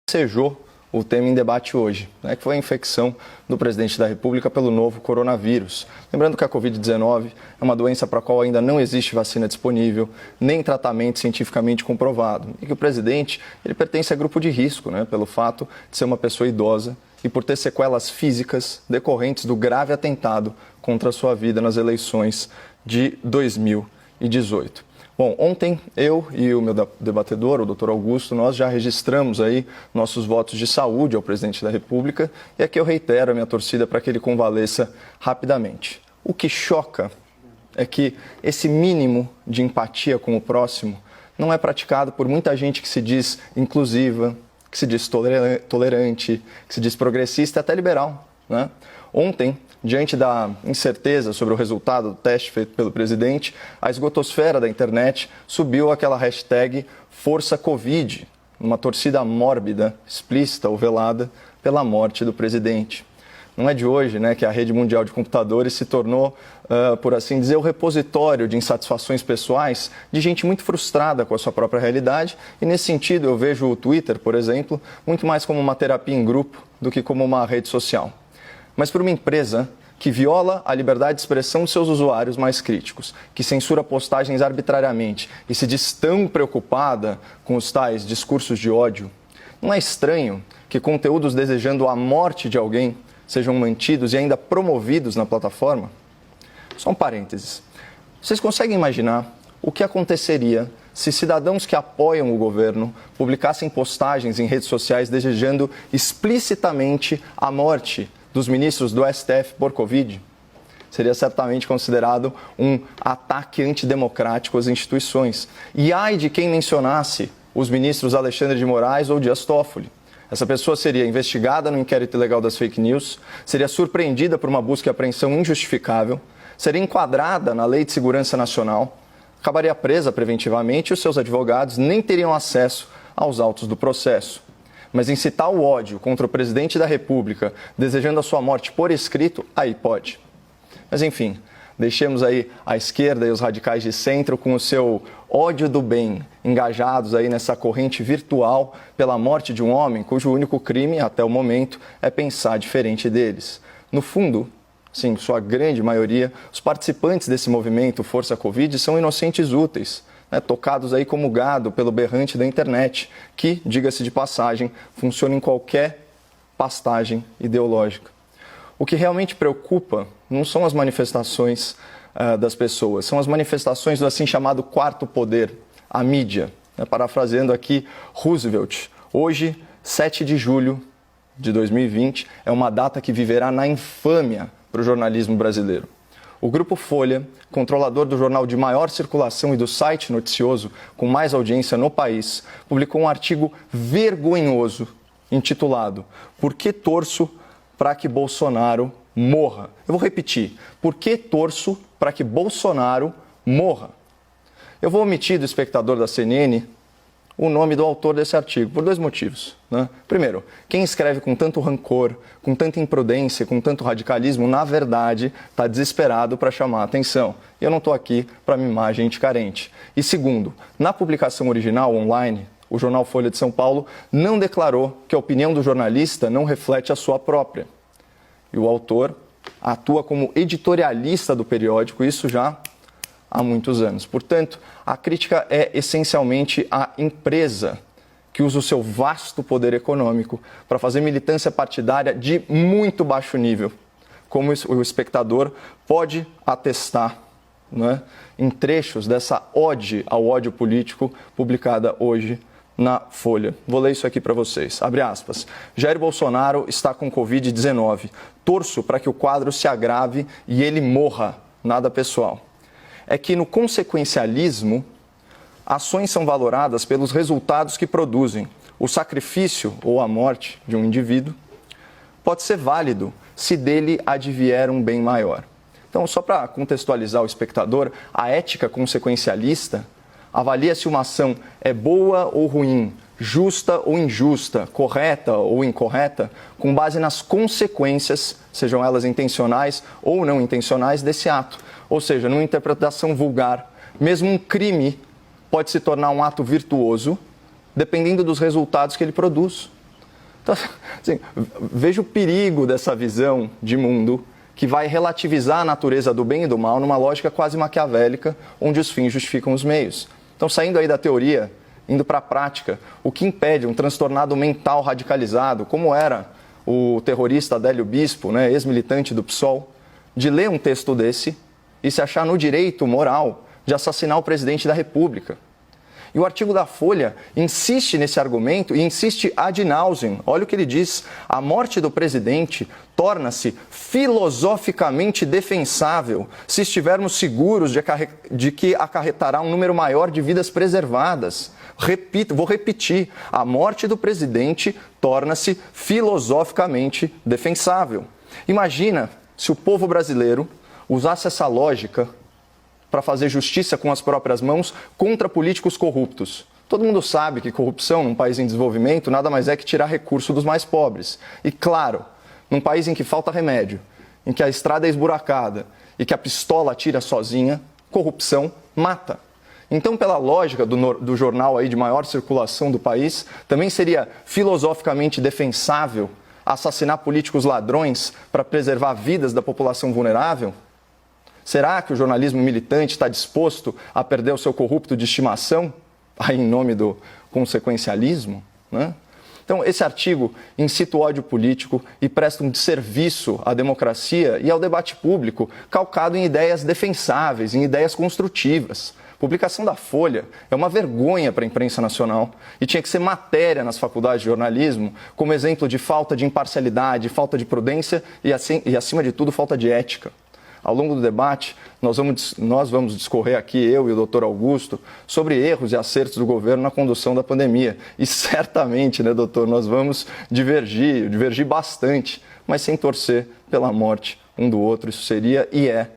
ensejou o tema em debate hoje, né, que foi a infecção do presidente da República pelo novo coronavírus. Lembrando que a Covid-19 é uma doença para a qual ainda não existe vacina disponível, nem tratamento cientificamente comprovado. E que o presidente ele pertence a grupo de risco, né, pelo fato de ser uma pessoa idosa e por ter sequelas físicas decorrentes do grave atentado contra a sua vida nas eleições de 2018. Bom, ontem eu e o meu debatedor, o Dr. Augusto, nós já registramos aí nossos votos de saúde ao presidente da República e aqui eu reitero a minha torcida para que ele convalesça rapidamente. O que choca é que esse mínimo de empatia com o próximo não é praticado por muita gente que se diz inclusiva, que se diz tolerante, que se diz progressista e até liberal, né? Ontem, diante da incerteza sobre o resultado do teste feito pelo presidente, a esgotosfera da internet subiu aquela hashtag #ForçaCovid, uma torcida mórbida, explícita ou velada pela morte do presidente. Não é de hoje, né, que a rede mundial de computadores se tornou, por assim dizer, o repositório de insatisfações pessoais de gente muito frustrada com a sua própria realidade. E nesse sentido eu vejo o Twitter, por exemplo, muito mais como uma terapia em grupo do que como uma rede social. Mas para uma empresa que viola a liberdade de expressão de seus usuários mais críticos, que censura postagens arbitrariamente e se diz tão preocupada com os tais discursos de ódio, não é estranho que conteúdos desejando a morte de alguém sejam mantidos e ainda promovidos na plataforma? Só um parênteses. Vocês conseguem imaginar o que aconteceria se cidadãos que apoiam o governo publicassem postagens em redes sociais desejando explicitamente a morte dos ministros do STF por Covid? Seria certamente considerado um ataque antidemocrático às instituições. E ai de quem mencionasse os ministros Alexandre de Moraes ou Dias Toffoli. Essa pessoa seria investigada no inquérito ilegal das fake news, seria surpreendida por uma busca e apreensão injustificável, seria enquadrada na Lei de Segurança Nacional, acabaria presa preventivamente e os seus advogados nem teriam acesso aos autos do processo. Mas incitar o ódio contra o presidente da República, desejando a sua morte por escrito, aí pode. Mas enfim, deixemos aí a esquerda e os radicais de centro com o seu ódio do bem, engajados aí nessa corrente virtual pela morte de um homem cujo único crime, até o momento, é pensar diferente deles. No fundo, sim, sua grande maioria, os participantes desse movimento Força Covid são inocentes úteis, né, tocados aí como gado pelo berrante da internet, que, diga-se de passagem, funciona em qualquer pastagem ideológica. O que realmente preocupa não são as manifestações das pessoas, são as manifestações do assim chamado quarto poder, a mídia. Né, parafraseando aqui Roosevelt, hoje, 7 de julho de 2020, é uma data que viverá na infâmia para o jornalismo brasileiro. O Grupo Folha, controlador do jornal de maior circulação e do site noticioso com mais audiência no país, publicou um artigo vergonhoso intitulado "Por que torço para que Bolsonaro morra?". Eu vou repetir: por que torço para que Bolsonaro morra? Eu vou omitir do espectador da CNN o nome do autor desse artigo, por 2 motivos. Né? Primeiro, quem escreve com tanto rancor, com tanta imprudência, com tanto radicalismo, na verdade, está desesperado para chamar a atenção. E eu não estou aqui para mimar gente carente. E segundo, na publicação original, online, o jornal Folha de São Paulo não declarou que a opinião do jornalista não reflete a sua própria. E o autor atua como editorialista do periódico, isso já há muitos anos. Portanto, a crítica é essencialmente à empresa que usa o seu vasto poder econômico para fazer militância partidária de muito baixo nível, como o espectador pode atestar, né, em trechos dessa ode ao ódio político publicada hoje na Folha. Vou ler isso aqui para vocês. Abre aspas. Jair Bolsonaro está com Covid-19. Torço para que o quadro se agrave e ele morra. Nada pessoal. É que no consequencialismo, ações são valoradas pelos resultados que produzem. O sacrifício ou a morte de um indivíduo pode ser válido se dele advier um bem maior. Então, só para contextualizar o espectador, a ética consequencialista avalia se uma ação é boa ou ruim, justa ou injusta, correta ou incorreta, com base nas consequências, sejam elas intencionais ou não intencionais, desse ato. Ou seja, numa interpretação vulgar, mesmo um crime pode se tornar um ato virtuoso, dependendo dos resultados que ele produz. Então, assim, vejo o perigo dessa visão de mundo que vai relativizar a natureza do bem e do mal numa lógica quase maquiavélica, onde os fins justificam os meios. Então, saindo aí da teoria, indo para a prática, o que impede um transtornado mental radicalizado, como era o terrorista Adélio Bispo, né, ex-militante do PSOL, de ler um texto desse e se achar no direito moral de assassinar o presidente da República? E o artigo da Folha insiste nesse argumento e insiste ad nauseam. Olha o que ele diz: a morte do presidente torna-se filosoficamente defensável se estivermos seguros de que acarretará um número maior de vidas preservadas. Vou repetir: a morte do presidente torna-se filosoficamente defensável. Imagina se o povo brasileiro usasse essa lógica para fazer justiça com as próprias mãos contra políticos corruptos. Todo mundo sabe que corrupção num país em desenvolvimento nada mais é que tirar recurso dos mais pobres. E claro, num país em que falta remédio, em que a estrada é esburacada e que a pistola atira sozinha, corrupção mata. Então, pela lógica do jornal aí de maior circulação do país, também seria filosoficamente defensável assassinar políticos ladrões para preservar vidas da população vulnerável? Será que o jornalismo militante está disposto a perder o seu corrupto de estimação, aí em nome do consequencialismo, né? Então, esse artigo incita o ódio político e presta um desserviço à democracia e ao debate público, calcado em ideias defensáveis, em ideias construtivas. A publicação da Folha é uma vergonha para a imprensa nacional e tinha que ser matéria nas faculdades de jornalismo como exemplo de falta de imparcialidade, falta de prudência e acima de tudo, falta de ética. Ao longo do debate, nós vamos discorrer aqui, eu e o doutor Augusto, sobre erros e acertos do governo na condução da pandemia. E certamente, né, doutor, nós vamos divergir bastante, mas sem torcer pela morte um do outro. Isso seria e é